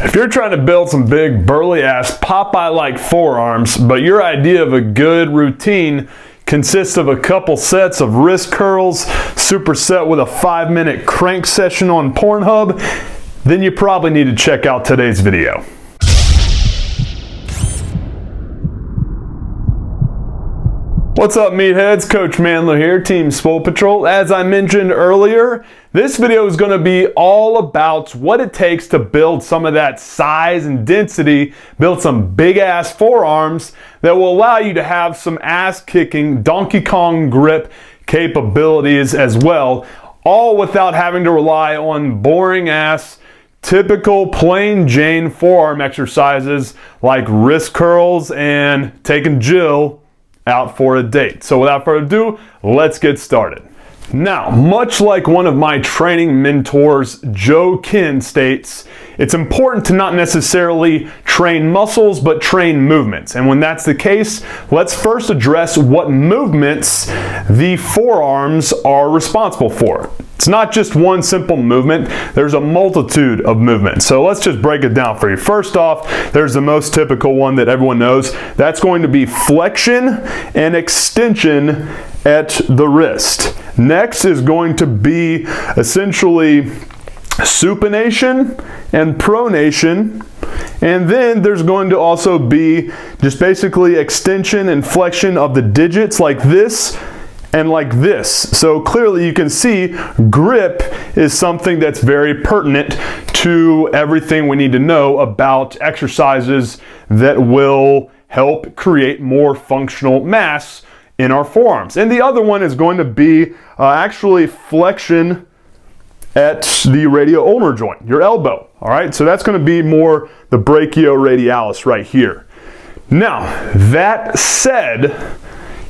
If you're trying to build some big burly ass Popeye-like forearms, but your idea of a good routine consists of a couple sets of wrist curls superset with a 5-minute crank session on Pornhub, then you probably need to check out today's video. What's up, meatheads? Coach MANdler here, Team Swole Patrol. As I mentioned earlier, this video is going to be all about what it takes to build some of that size and density, build some big ass forearms that will allow you to have some ass kicking Donkey Kong grip capabilities as well, all without having to rely on boring ass typical plain Jane forearm exercises like wrist curls and taking Jill out for a date. So without further ado, let's get started. Now, much like one of my training mentors, Joe Kin, states, it's important to not necessarily train muscles, but train movements. And when that's the case, let's first address what movements the forearms are responsible for. It's not just one simple movement, there's a multitude of movements. So let's just break it down for you. First off, there's the most typical one that everyone knows. That's going to be flexion and extension at the wrist. Next is going to be essentially supination and pronation. And then there's going to also be just basically extension and flexion of the digits like this and like this. So clearly you can see grip is something that's very pertinent to everything we need to know about exercises that will help create more functional mass in our forearms. And the other one is going to be actually flexion at the radioulnar joint, your elbow. All right, so that's going to be more the brachioradialis right here. Now, that said,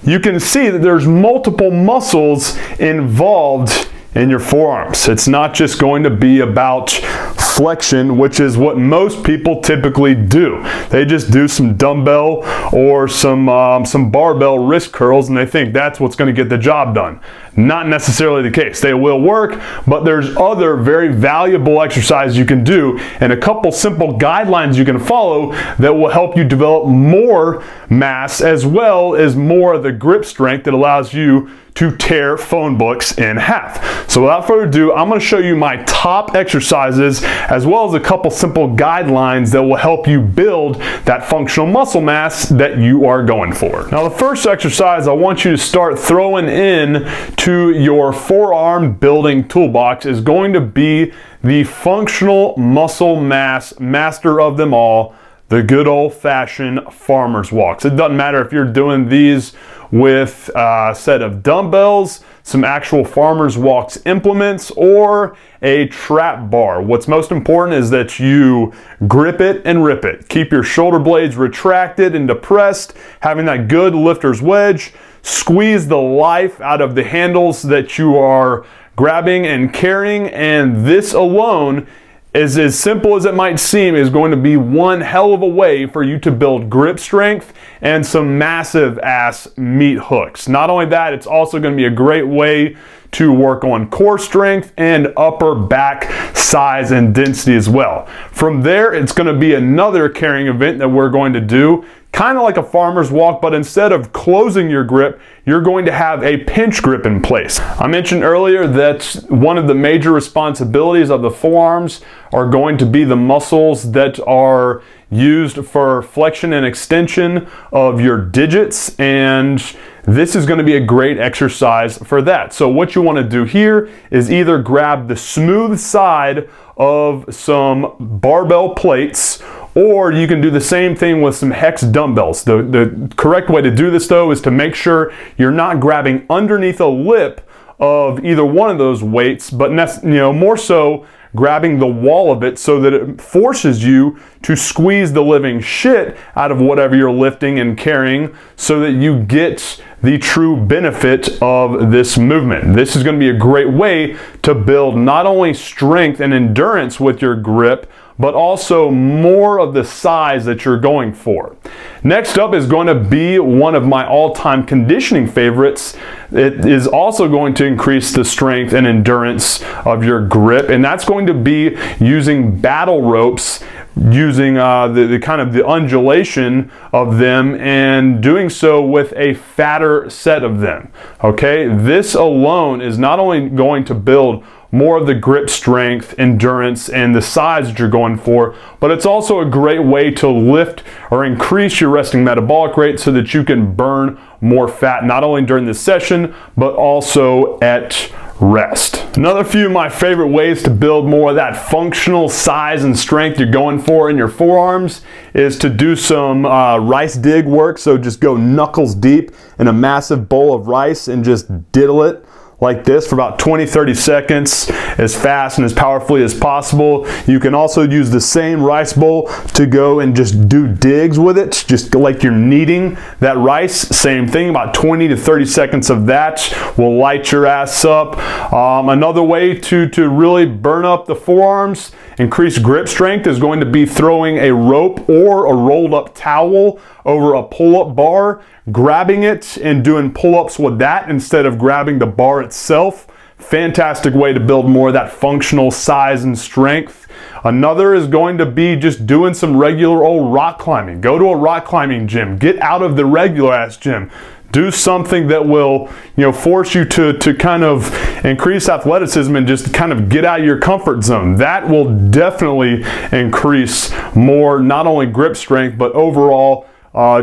you can see that there's multiple muscles involved in your forearms. It's not just going to be about flexion, which is what most people typically do. They just do some dumbbell or some barbell wrist curls and they think that's what's going to get the job done. Not necessarily the case. They will work, but there's other very valuable exercises you can do and a couple simple guidelines you can follow that will help you develop more mass as well as more of the grip strength that allows you to tear phone books in half. So without further ado, I'm going to show you my top exercises as well as a couple simple guidelines that will help you build that functional muscle mass that you are going for. Now the first exercise I want you to start throwing in to your forearm building toolbox is going to be the functional muscle mass master of them all, the good old-fashioned farmer's walks. It doesn't matter if you're doing these with a set of dumbbells, some actual farmer's walks implements, or a trap bar. What's most important is that you grip it and rip it. Keep your shoulder blades retracted and depressed, having that good lifter's wedge. Squeeze the life out of the handles that you are grabbing and carrying, and this alone is, as simple as it might seem, is going to be one hell of a way for you to build grip strength and some massive ass meat hooks. Not only that, it's also going to be a great way to work on core strength and upper back size and density as well. From there, it's going to be another carrying event that we're going to do, kind of like a farmer's walk, but instead of closing your grip, you're going to have a pinch grip in place. I mentioned earlier that one of the major responsibilities of the forearms are going to be the muscles that are used for flexion and extension of your digits, and this is going to be a great exercise for that. So what you want to do here is either grab the smooth side of some barbell plates, or you can do the same thing with some hex dumbbells. The correct way to do this though is to make sure you're not grabbing underneath a lip of either one of those weights, but more so grabbing the wall of it so that it forces you to squeeze the living shit out of whatever you're lifting and carrying so that you get the true benefit of this movement. This is going to be a great way to build not only strength and endurance with your grip, but also more of the size that you're going for. Next up is going to be one of my all-time conditioning favorites. It is also going to increase the strength and endurance of your grip, and that's going to be using battle ropes using the kind of the undulation of them and doing so with a fatter set of them. Okay, this alone is not only going to build more of the grip strength, endurance, and the size that you're going for, but it's also a great way to lift or increase your resting metabolic rate so that you can burn more fat, not only during the session, but also at rest. Another few of my favorite ways to build more of that functional size and strength you're going for in your forearms is to do some rice dig work. So just go knuckles deep in a massive bowl of rice and just diddle it like this for about 20-30 seconds, as fast and as powerfully as possible. You can also use the same rice bowl to go and just do digs with it, just like you're kneading that rice. Same thing, about 20 to 30 seconds of that will light your ass up. Another way to really burn up the forearms, increase grip strength, is going to be throwing a rope or a rolled up towel over a pull-up bar, grabbing it and doing pull-ups with that instead of grabbing the bar itself. Fantastic way to build more of that functional size and strength. Another is going to be just doing some regular old rock climbing. Go to a rock climbing gym. Get out of the regular ass gym. Do something that will, force you to kind of increase athleticism and just kind of get out of your comfort zone. That will definitely increase more, not only grip strength, but overall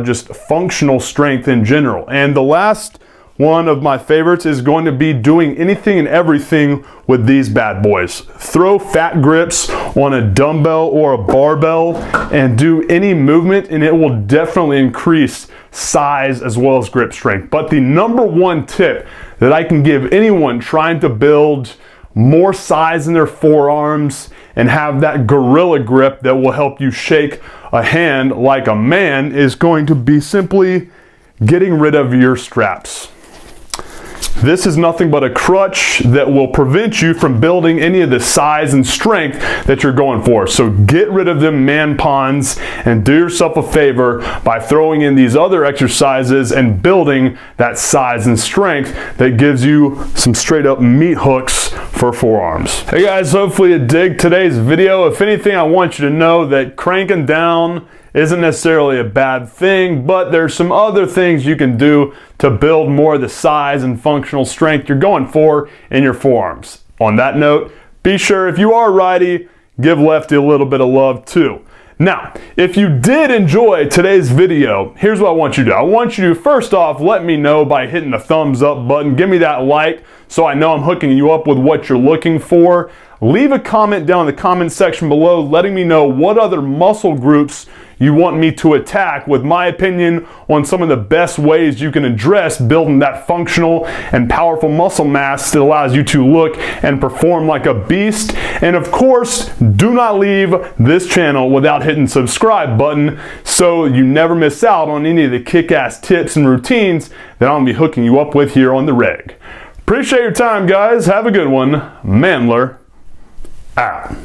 just functional strength in general. And the last one of my favorites is going to be doing anything and everything with these bad boys. Throw fat grips on a dumbbell or a barbell and do any movement, and it will definitely increase size as well as grip strength. But the number one tip that I can give anyone trying to build more size in their forearms and have that gorilla grip that will help you shake a hand like a man is going to be simply getting rid of your straps. This is nothing but a crutch that will prevent you from building any of the size and strength that you're going for. So get rid of them man pawns and do yourself a favor by throwing in these other exercises and building that size and strength that gives you some straight up meat hooks for forearms. Hey guys, hopefully you dig today's video. If anything, I want you to know that cranking down isn't necessarily a bad thing, but there's some other things you can do to build more of the size and functional strength you're going for in your forearms. On that note, be sure if you are righty, give lefty a little bit of love too. Now, if you did enjoy today's video, here's what I want you to do. I want you to, first off, let me know by hitting the thumbs up button. Give me that like so I know I'm hooking you up with what you're looking for. Leave a comment down in the comment section below letting me know what other muscle groups you want me to attack with my opinion on some of the best ways you can address building that functional and powerful muscle mass that allows you to look and perform like a beast. And of course, do not leave this channel without hitting subscribe button so you never miss out on any of the kick-ass tips and routines that I'm going to be hooking you up with here on the reg. Appreciate your time, guys. Have a good one. MANdler out.